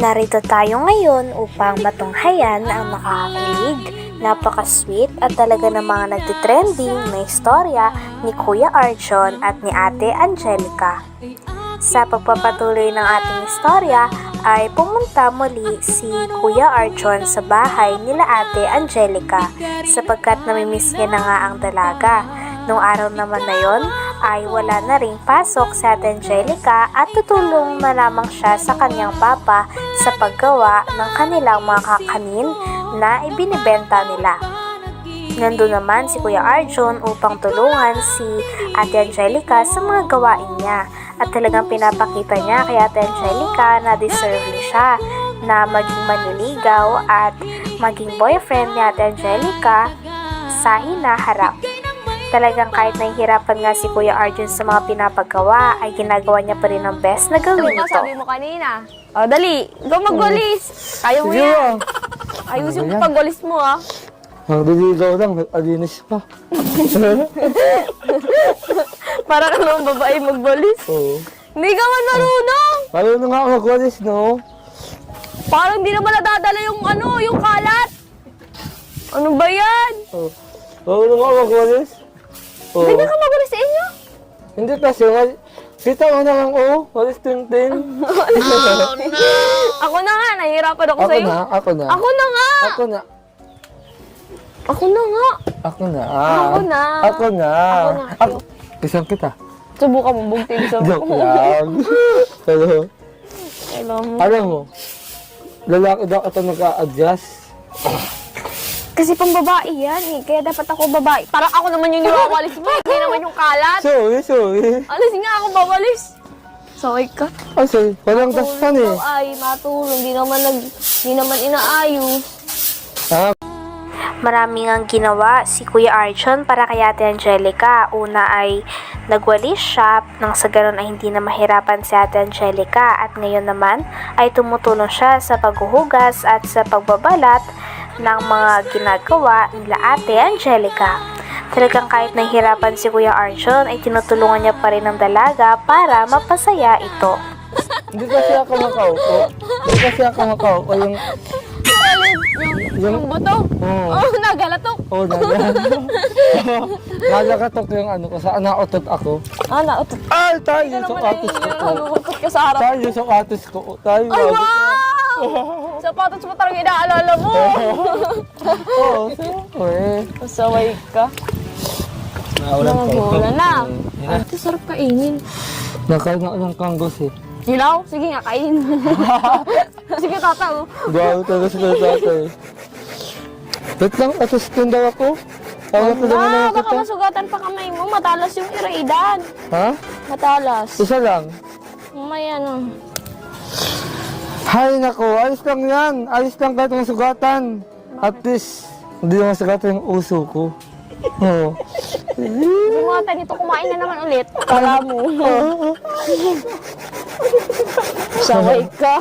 Narito tayo ngayon upang matunghayan ang makakakilig, napaka-sweet at talaga namang nagtitrending na istorya ni Kuya Arjon at ni Ate Angelica. Sa pagpapatuloy ng ating istorya ay pumunta muli si Kuya Arjon sa bahay nila Ate Angelica sapagkat namimiss niya na nga ang dalaga. Nung araw naman na yon ay wala na ring pasok sa Ate Angelica at tutulong na lamang siya sa kanyang papa sa paggawa ng kanilang mga kakanin na ibinibenta nila. Nandun naman si Kuya Arjon upang tulungan si Ate Angelica sa mga gawain niya at talagang pinapakita niya kay Ate Angelica na deserve siya na maging maniligaw at maging boyfriend ni Ate Angelica sa hinaharap. Talagang kahit nahihirapan nga si Kuya Arjon sa mga pinapagawa, ay ginagawa niya pa rin ang best na gawin ito. Sabi mo kanina. O, dali. Go magwalis. Kaya mo yan. Ayusin mo pagwalis mo, ah. Ang diligaw lang, alinis pa. Para ka naman babae magwalis. Oo. Hindi ka man marunong. Marunong nga ako magwalis, no? Parang hindi naman nadadala yung yung kalat. Ano ba yan? Oo. Marunong ako magwalis. Oo. Ganyan ka magwalis sa inyo? Hindi kasi, kita mo na lang, walis ting-ting. Ako na nga, nahihirapan ako Ako sa'yo. na, ako na. Ako na nga. Ako na. Ako na nga. Ako na. Ako na. Ako na. Ako na. Ako. Kisang kita. Subukan mo, bugtin sa Joke lang. Pero, Alam mo. alam mo, lalaki daw ito nag-a-adjust. Kasi pang babae yan eh. Kaya dapat ako babae. Parang ako naman yung niwawalis mo. Hindi naman yung kalat. Sorry. Alis nga ako bawalis. Sorry ka. Kasi, walang dastan eh. Tulong daw ay matulong. Di naman inaayos. Ah, Maraming ang ginawa si Kuya Arjon para kay Ate Angelica. Una ay nagwalis siya nang sa ganun ay hindi na mahirapan si Ate Angelica at ngayon naman ay tumutulong siya sa paghuhugas at sa pagbabalat ng mga ginagawa nila Ate Angelica. Talagang kahit nahihirapan si Kuya Arjon ay tinutulungan niya pa rin ang dalaga para mapasaya ito. hindi kasi ako makaupo. Yung buto? Oo. Oh, nagalatok. Oo, nagakatok yung ano ko. Saan nautot ako? Nautot. Ay, tayo sa katos ko. Nanutot ka sa harap. Tayo sa katos ko. Tayo. Ay, wow! Sapatos mo talaga inaalala mo. Oo, siyempre. Masaway ka. Nangagula na. Ay, ito sarap kainin. Nakain na ng kanggos eh. Hilaw? Sige nga, kain. Sige, tata. Gawa talaga sa tatay. Wait lang, atos daw ako. Tawag na naman ako Baka kita. masugatan pa kamay mo. Matalas yung iraidan. Ha? Matalas. Isa lang. Mamaya na. Hay nako, ayos lang yan. Ayos lang kahit mga sugatan. At least, hindi naman sugatan yung uso ko. Oo. Sugatan ito, kumain na naman ulit. Kala mo. Saway ka.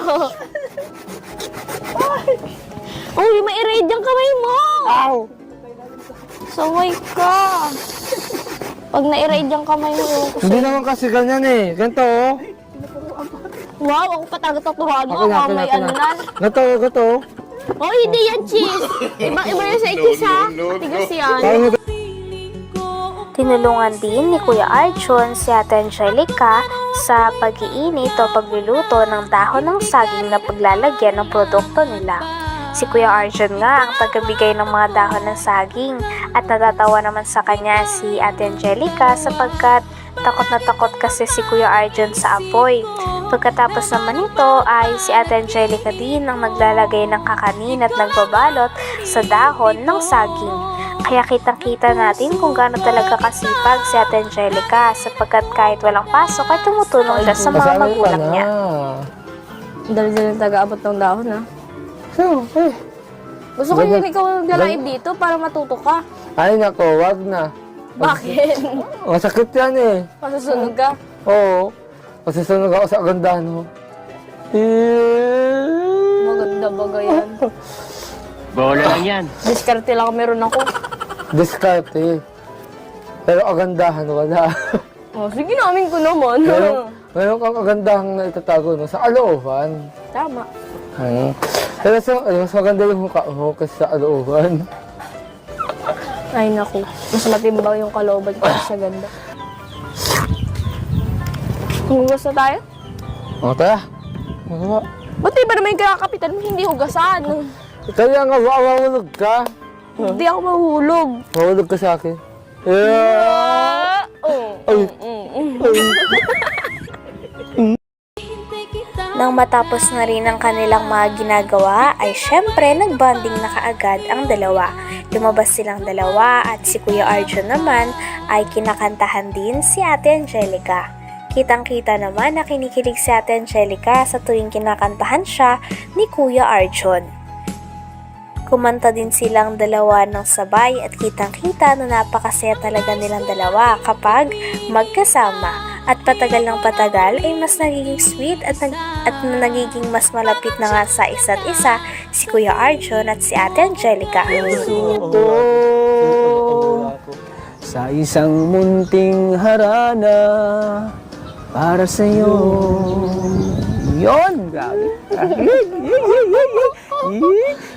Uy, may iraid yung kamay mo. Ow! Saway ka. Pag na-iraid yung kamay mo, ewan ko Hindi sa'yo. naman kasi ganyan eh. Ganito oh. Wow, ako patagot-tatuhan mo. Ako na, May ano nan. Ganito. Oh, hindi yan, cheese. Iba yun sa cheese, ha? Tigas yan. Parang Tinulungan din ni Kuya Arjon si Ate Angelica sa pag-iinit o pagluluto ng dahon ng saging na paglalagyan ng produkto nila. Si Kuya Arjon nga ang tagabigay ng mga dahon ng saging at natatawa naman sa kanya si Ate Angelica sapagkat takot na takot kasi si Kuya Arjon sa apoy. Pagkatapos naman nito ay si Ate Angelica din ang naglalagay ng kakanin at nagbabalot sa dahon ng saging. Kaya kitang-kita natin kung gaano talaga kasipag si Ate Angelica sapagkat kahit walang pasok ay tumutulong siya sa mga masanay ka magulang na. niya. Dali-dali taga-abot ng dahon, ha? So, Gusto ko yung ikaw naglalait dito para matuto ka. ay nako, wag na. Bakit? Masakit yan eh. Masusunog ka? Oo. Masusunog ako sa agandahan mo. Maganda baga yan. Bola lang yan. Diskarte lang meron ako. Diskarte. Pero agandahan wala. Oh, sige namin ko naman. Meron kang agandahang na itatago no, sa aloohan. Tama. Pero mas maganda yung mukha mo kasi sa kalooban. Ay, naku. Mas matimbang yung kalooban ko sa ganda. Hugas na tayo? O, tara. Ano? Ba't di ba naman yung kinakapitan mo hindi hugasan? Kaya nga, mawawalog ka. Hindi ako mahulog. Mawalog ka sa akin. Yeah! Ay. Nang matapos na rin ang kanilang mga ginagawa ay syempre nagbonding na kaagad ang dalawa. Lumabas silang dalawa at si Kuya Arjun naman ay kinakantahan din si Ate Angelica. Kitang-kita naman na kinikilig si Ate Angelica sa tuwing kinakantahan siya ni Kuya Arjun. Kumanta din silang dalawa ng sabay at kitang-kita na napakasaya talaga nilang dalawa kapag magkasama. At patagal ng patagal ay mas nagiging sweet at nagiging mas malapit na nga sa isa't isa si Kuya Arjun at si Ate Angelica. Sa isang munting harana para sa'yo. Yon! Grabe.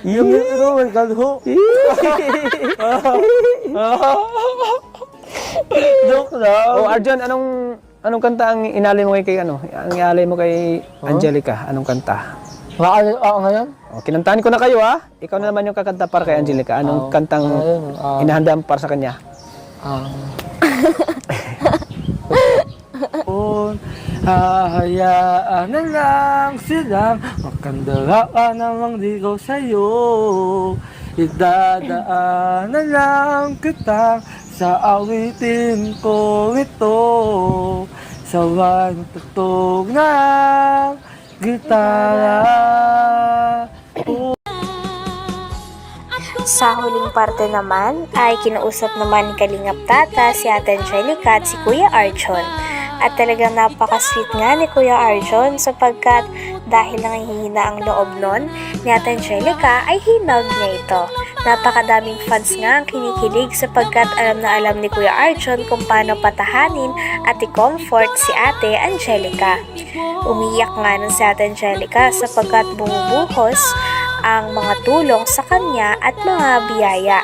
Yung ito, may kalho. Joke lang. Oh, Arjun, anong kanta ang inalay mo kay Ang inalay mo kay Angelica? Anong kanta? Ako ngayon? Oh, kinantahan ko na kayo ha. Ikaw na naman yung kakanta para kay Angelica. Anong kantang inahanda mo para sa kanya? Hahayaan na lang silang makandara ka namang ligaw sa'yo. Idadaan na lang kita sa awitin ko ito. Sabay tugtog ng gitara. Sa huling parte naman ay kinausap naman ni Kalingap Tata si Ate Angelica at si Kuya Arjun. At talagang napaka-sweet nga ni Kuya Arjun sapagkat dahil nangihina ang loob nun ni Ate Angelica ay hinag niya ito. Napakadaming fans nga ang kinikilig sapagkat alam na alam ni Kuya Arjun kung paano patahanin at i-comfort si Ate Angelica. Umiyak nga nun si Ate Angelica sapagkat bumubuhos ang mga tulong sa kanya at mga biyaya.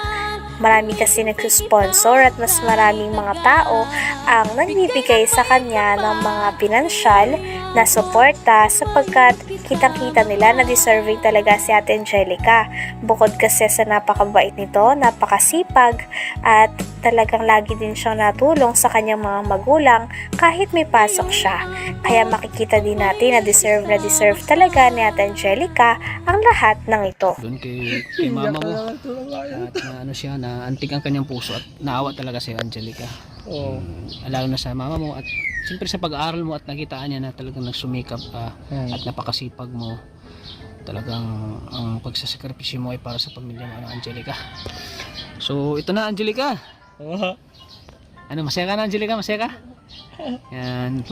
Marami kasi nagsusponsor at mas maraming mga tao ang nagbibigay sa kanya ng mga pinansyal na suporta sapagkat kitang-kita nila na deserving talaga si Ate Angelica. Bukod kasi sa napakabait nito, napakasipag at talagang lagi din siyang natulong sa kanyang mga magulang kahit may pasok siya. Kaya makikita din natin na deserve talaga ni Ate Angelica ang lahat ng ito. Doon kay mama mo. At na siya, na antig ang kanyang puso at naawa talaga si Angelica. Lalo na sa mama mo at siyempre sa pag-aaral mo at nakitaan niya na talagang nagsumikap ka at napakasipag mo. Talagang ang pagsasakripisyo mo ay para sa pamilya mo, Angelica. So ito na, Angelica. Ano, masaya ka na, Angelica? Masaya ka? Yan.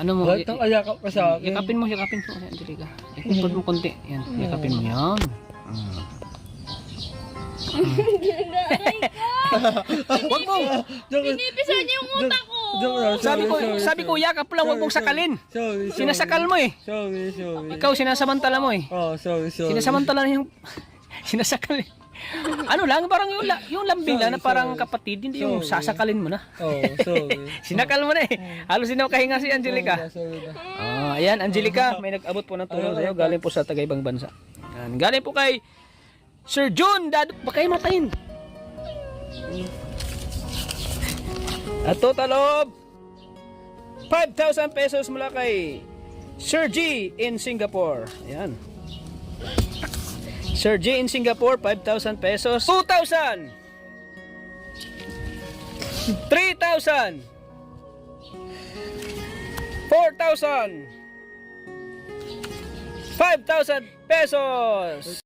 Ano mo? Lahat ng ayakap ka sa akin. Yakapin mo, Angelica. Ikupot mo konti. Yan, yakapin mo yan. Wag mo. Pinipisan niyo yung utak ko! Sabi ko, yakap lang, wag mong sakalin. Sorry. Sinasakal mo eh. Sorry. Ikaw sinasamantala mo eh. Oh, sorry. Sinasamantala yung sinasakal eh. Ano lang, parang yung lambing lang na parang kapatid, hindi yung sasakalin mo na. Oh, sorry. Sinakal mo na eh. Halos sinakahinga si Angelica. Ayan, Angelica, may nag-abot po ng tulong sa'yo. Galing po sa taga-ibang bansa. Ayan, galing po kay Sir Jun. Baka kayo matayin. At total of 5,000 pesos mula kay Sir G in Singapore. Ayan. Sir G in Singapore, 5,000 pesos. 2,000! 3,000! 4,000! 5,000 pesos!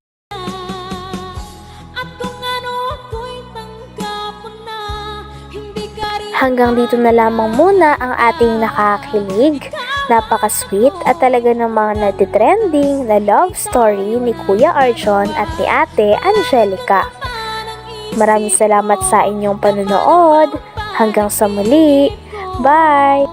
Hanggang dito na lamang muna ang ating nakakilig, napaka-sweet at talaga namang natitrending na love story ni Kuya Arjun at ni Ate Angelica. Maraming salamat sa inyong panonood. Hanggang sa muli. Bye!